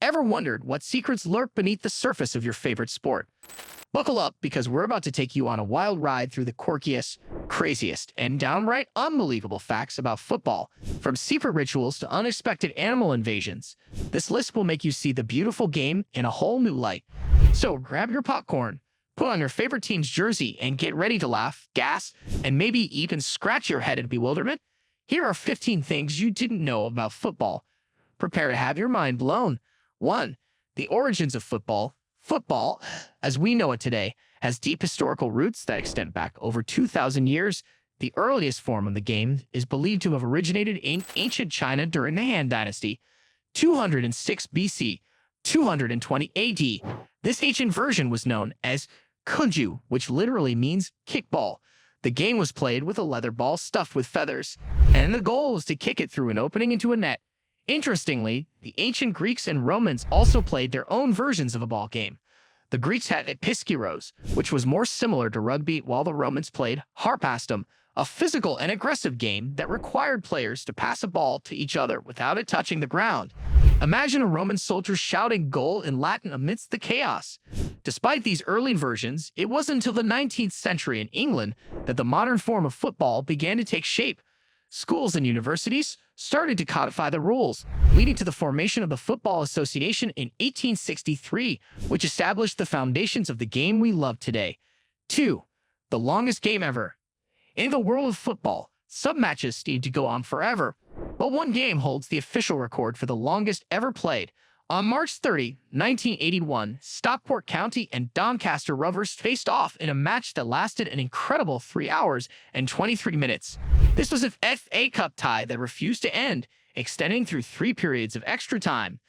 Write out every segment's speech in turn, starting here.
Ever wondered what secrets lurk beneath the surface of your favorite sport? Buckle up, because we're about to take you on a wild ride through the quirkiest, craziest, and downright unbelievable facts about football, from secret rituals to unexpected animal invasions. This list will make you see the beautiful game in a whole new light. So grab your popcorn, put on your favorite team's jersey, and get ready to laugh, gasp, and maybe even scratch your head in bewilderment. Here are 15 things you didn't know about football. Prepare to have your mind blown. 1. The origins of football. Football, as we know it today, has deep historical roots that extend back over 2,000 years. The earliest form of the game is believed to have originated in ancient China during the Han Dynasty, 206 BC, 220 AD. This ancient version was known as 𝐦𝐨𝐬, which literally means kickball. The game was played with a leather ball stuffed with feathers, and the goal was to kick it through an opening into a net. Interestingly, the ancient Greeks and Romans also played their own versions of a ball game. The Greeks had 𝐵𝑝𝑖skeiros, which was more similar to rugby, while the Romans played ♦ a physical and aggressive game that required players to pass a ball to each other without it touching the ground. Imagine a Roman soldier shouting "goal" in Latin amidst the chaos. Despite these early versions, it wasn't until the 19th century in England that the modern form of football began to take shape. Schools and universities started to codify the rules, leading to the formation of the Football Association in 1863, which established the foundations of the game we love today. 2. The longest game ever. In the world of football, some matches seem to go on forever, but one game holds the official record for the longest ever played. On March 30, 1981, Stockport County and Doncaster Rovers faced off in a match that lasted an incredible 3 hours and 23 minutes. This was an FA Cup tie that refused to end, extending through 3 periods of extra time.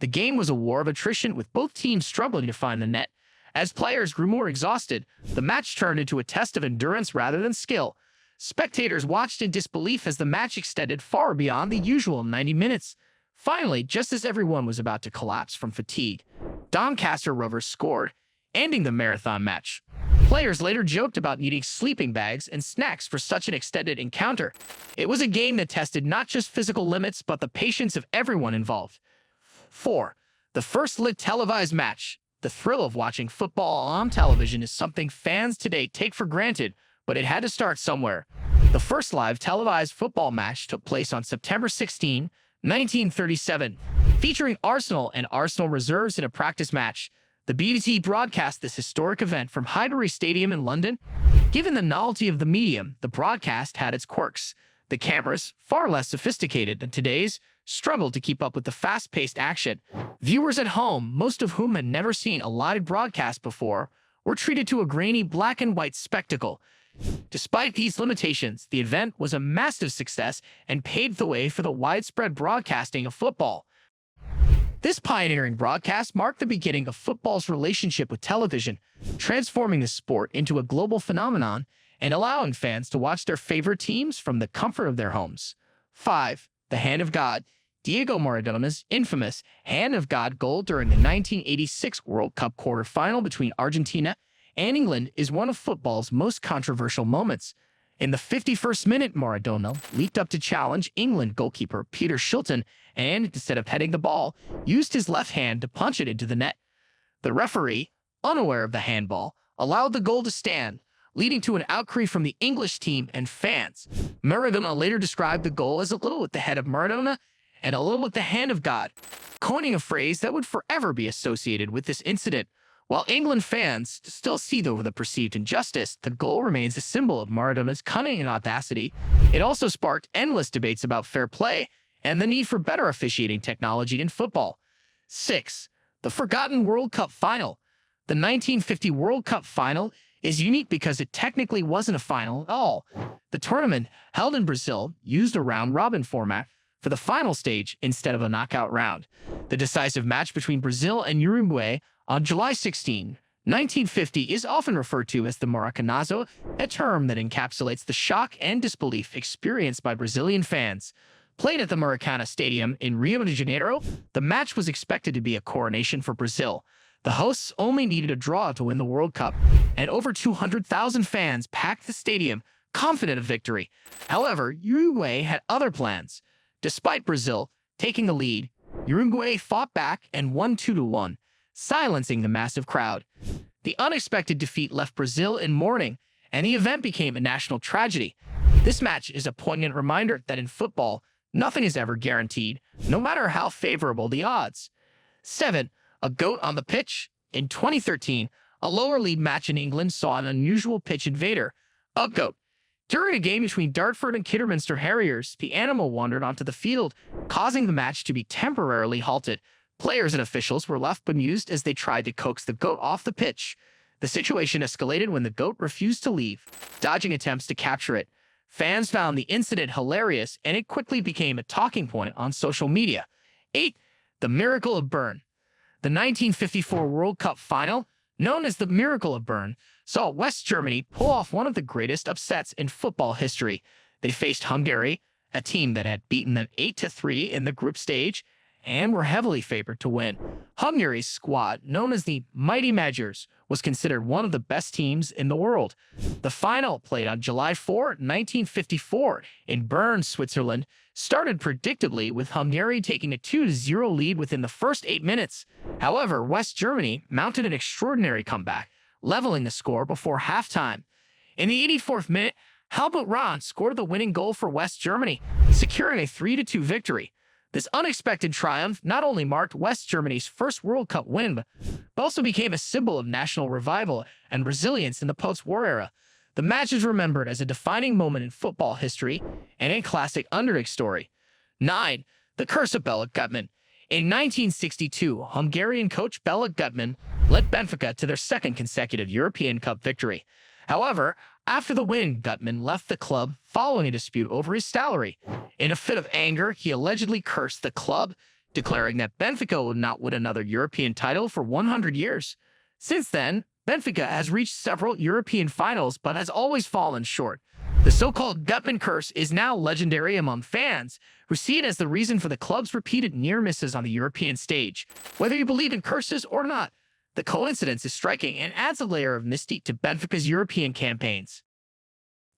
The game was a war of attrition, with both teams struggling to find the net. As players grew more exhausted, the match turned into a test of endurance rather than skill. Spectators watched in disbelief as the match extended far beyond the usual 90 minutes. Finally, just as everyone was about to collapse from fatigue, Doncaster Rovers scored, ending the marathon match. Players later joked about needing sleeping bags and snacks for such an extended encounter. It was a game that tested not just physical limits, but the patience of everyone involved. 4. The first lit televised match. The thrill of watching football on television is something fans today take for granted, but it had to start somewhere. The first live televised football match took place on September 16, 1937, featuring Arsenal and Arsenal reserves in a practice match. The BBC broadcast this historic event from Highbury Stadium in London. Given the novelty of the medium, the broadcast had its quirks. The cameras, far less sophisticated than today's, struggled to keep up with the fast-paced action. Viewers at home, most of whom had never seen a live broadcast before, were treated to a grainy black and white spectacle. Despite these limitations, the event was a massive success and paved the way for the widespread broadcasting of football. This pioneering broadcast marked the beginning of football's relationship with television, transforming the sport into a global phenomenon and allowing fans to watch their favorite teams from the comfort of their homes. 5. The Hand of God. Diego Maradona's infamous Hand of God goal during the 1986 World Cup quarterfinal between Argentina and England is one of football's most controversial moments. In the 51st minute, Maradona leaped up to challenge England goalkeeper Peter Shilton and, instead of heading the ball, used his left hand to punch it into the net. The referee, unaware of the handball, allowed the goal to stand, leading to an outcry from the English team and fans. Maradona later described the goal as a little with the head of Maradona and a little with the hand of God, coining a phrase that would forever be associated with this incident. While England fans still seethe over the perceived injustice, the goal remains a symbol of Maradona's cunning and audacity. It also sparked endless debates about fair play and the need for better officiating technology in football. 6. The Forgotten World Cup Final. The 1950 World Cup Final is unique because it technically wasn't a final at all. The tournament, held in Brazil, used a round-robin format for the final stage instead of a knockout round. The decisive match between Brazil and Uruguay on July 16, 1950 is often referred to as the Maracanazo, a term that encapsulates the shock and disbelief experienced by Brazilian fans. Played at the Maracana Stadium in Rio de Janeiro, the match was expected to be a coronation for Brazil. The hosts only needed a draw to win the World Cup, and over 200,000 fans packed the stadium, confident of victory. However, Uruguay had other plans. Despite Brazil taking the lead, Uruguay fought back and won 2-1, silencing the massive crowd. The unexpected defeat left Brazil in mourning, and the event became a national tragedy. This match is a poignant reminder that in football, nothing is ever guaranteed, no matter how favorable the odds. 7. A GOAT on the pitch. In 2013, a lower league match in England saw an unusual pitch invader, a GOAT. During a game between Dartford and Kidderminster Harriers, the animal wandered onto the field, causing the match to be temporarily halted. Players and officials were left bemused as they tried to coax the GOAT off the pitch. The situation escalated when the GOAT refused to leave, dodging attempts to capture it. Fans found the incident hilarious, and it quickly became a talking point on social media. 8. The Miracle of Bern. The 1954 World Cup final, known as the Miracle of Bern, saw West Germany pull off one of the greatest upsets in football history. They faced Hungary, a team that had beaten them 8-3 in the group stage, and were heavily favored to win. Hungary's squad, known as the Mighty Magyars, was considered one of the best teams in the world. The final, played on July 4, 1954, in Bern, Switzerland, started predictably with Hungary taking a 2-0 lead within the first 8 minutes. However, West Germany mounted an extraordinary comeback, leveling the score before halftime. In the 84th minute, Helmut Rahn scored the winning goal for West Germany, securing a 3-2 victory. This unexpected triumph not only marked West Germany's first World Cup win, but also became a symbol of national revival and resilience in the post-war era. The match is remembered as a defining moment in football history and a classic underdog story. 9. The Curse of Béla Guttmann. In 1962, Hungarian coach Béla Guttmann led Benfica to their second consecutive European Cup victory. However, after the win, Guttmann left the club following a dispute over his salary. In a fit of anger, he allegedly cursed the club, declaring that Benfica would not win another European title for 100 years. Since then, Benfica has reached several European finals but has always fallen short. The so-called Guttmann curse is now legendary among fans, who see it as the reason for the club's repeated near misses on the European stage. Whether you believe in curses or not, the coincidence is striking and adds a layer of mystique to Benfica's European campaigns.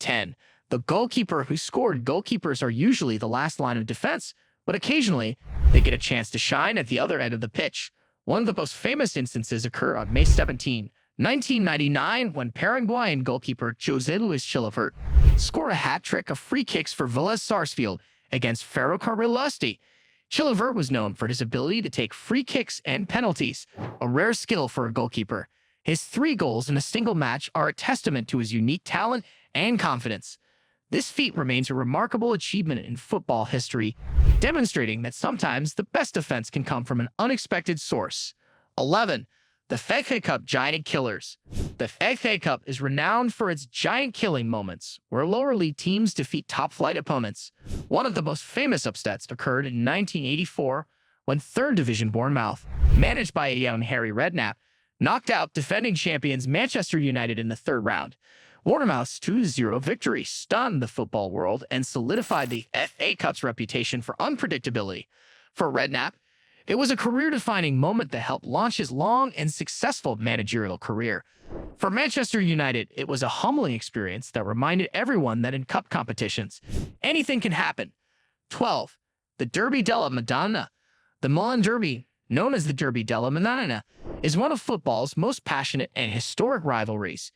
10. The goalkeeper who scored. Goalkeepers are usually the last line of defense, but occasionally they get a chance to shine at the other end of the pitch. One of the most famous instances occurred on May 17, 1999, when Paraguayan goalkeeper 𝐥𝐤𝐤𝐞 scored a hat-trick of free kicks for Vélez Sarsfield against Ferrocarril. 𝐥𝐤𝐤 was known for his ability to take free kicks and penalties, a rare skill for a goalkeeper. His 3 goals in a single match are a testament to his unique talent and confidence. This feat remains a remarkable achievement in football history, demonstrating that sometimes the best defense can come from an unexpected source. 11. The FA Cup Giant Killers. The FA Cup is renowned for its giant killing moments, where lower league teams defeat top-flight opponents. One of the most famous upsets occurred in 1984, when 3rd Division Bournemouth, managed by a young Harry Redknapp, knocked out defending champions Manchester United in the 3rd round. Bournemouth's 2-0 victory stunned the football world and solidified the FA Cup's reputation for unpredictability. For Redknapp, it was a career-defining moment that helped launch his long and successful managerial career. For Manchester United, it was a humbling experience that reminded everyone that in cup competitions, anything can happen. 12. The Derby della Madonnina. The Milan Derby, known as the Derby della Madonnina, is one of football's most passionate and historic rivalries.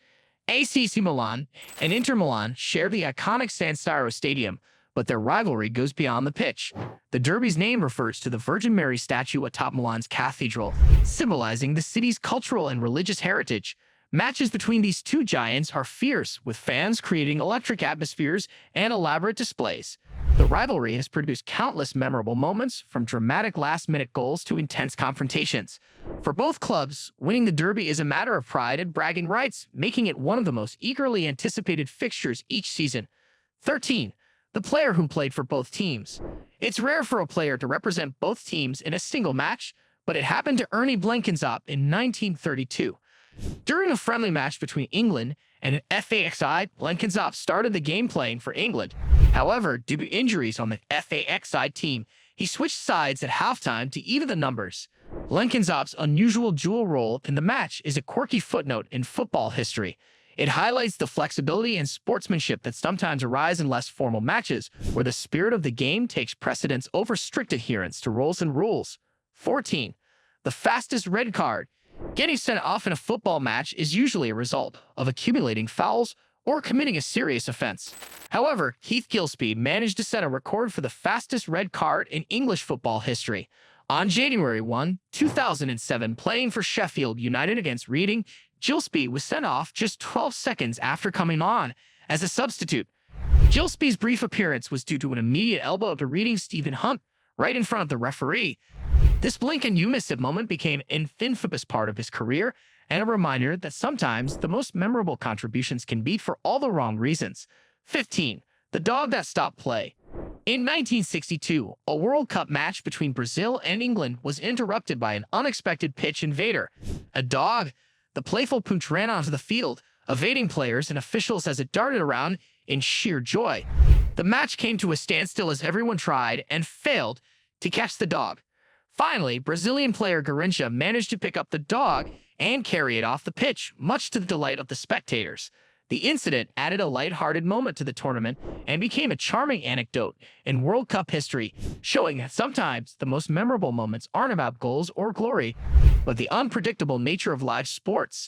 AC Milan and Inter Milan share the iconic San Siro Stadium, but their rivalry goes beyond the pitch. The Derby's name refers to the Virgin Mary statue atop Milan's cathedral, symbolizing the city's cultural and religious heritage. Matches between these two giants are fierce, with fans creating electric atmospheres and elaborate displays. The rivalry has produced countless memorable moments, from dramatic last-minute goals to intense confrontations. For both clubs, winning the Derby is a matter of pride and bragging rights, making it one of the most eagerly anticipated fixtures each season. 13. The player who played for both teams. It's rare for a player to represent both teams in a single match, but it happened to Ernie Blenkinsop in 1932. During a friendly match between England and an FA side, Blenkinsop started the game playing for England. However, due to injuries on the FA side team, he switched sides at halftime to even the numbers. Blenkinsop's unusual dual role in the match is a quirky footnote in football history. It highlights the flexibility and sportsmanship that sometimes arise in less formal matches, where the spirit of the game takes precedence over strict adherence to roles and rules. 14. The fastest red card. Getting sent off in a football match is usually a result of accumulating fouls or committing a serious offense. However, 𝐤𝐤𝐤𝐿 managed to set a record for the fastest red card in English football history. On January 1, 2007, playing for Sheffield United against Reading, 𝐥𝐤𝐤𝐿 was sent off just 12 seconds after coming on as a substitute. 𝐥𝐤𝐤𝐿's brief appearance was due to an immediate elbow to Reading's Stephen Hunt right in front of the referee. This blink and you miss it moment became an infamous part of his career and a reminder that sometimes the most memorable contributions can be for all the wrong reasons. 15. The dog that stopped play. In 1962, a World Cup match between Brazil and England was interrupted by an unexpected pitch invader. A dog, the playful Pooch, ran onto the field, evading players and officials as it darted around in sheer joy. The match came to a standstill as everyone tried and failed to catch the dog. Finally, Brazilian player 𝐥𝐤𝐤𝐞 managed to pick up the dog and carry it off the pitch, much to the delight of the spectators. The incident added a light-hearted moment to the tournament and became a charming anecdote in World Cup history, showing that sometimes the most memorable moments aren't about goals or glory, but the unpredictable nature of live sports.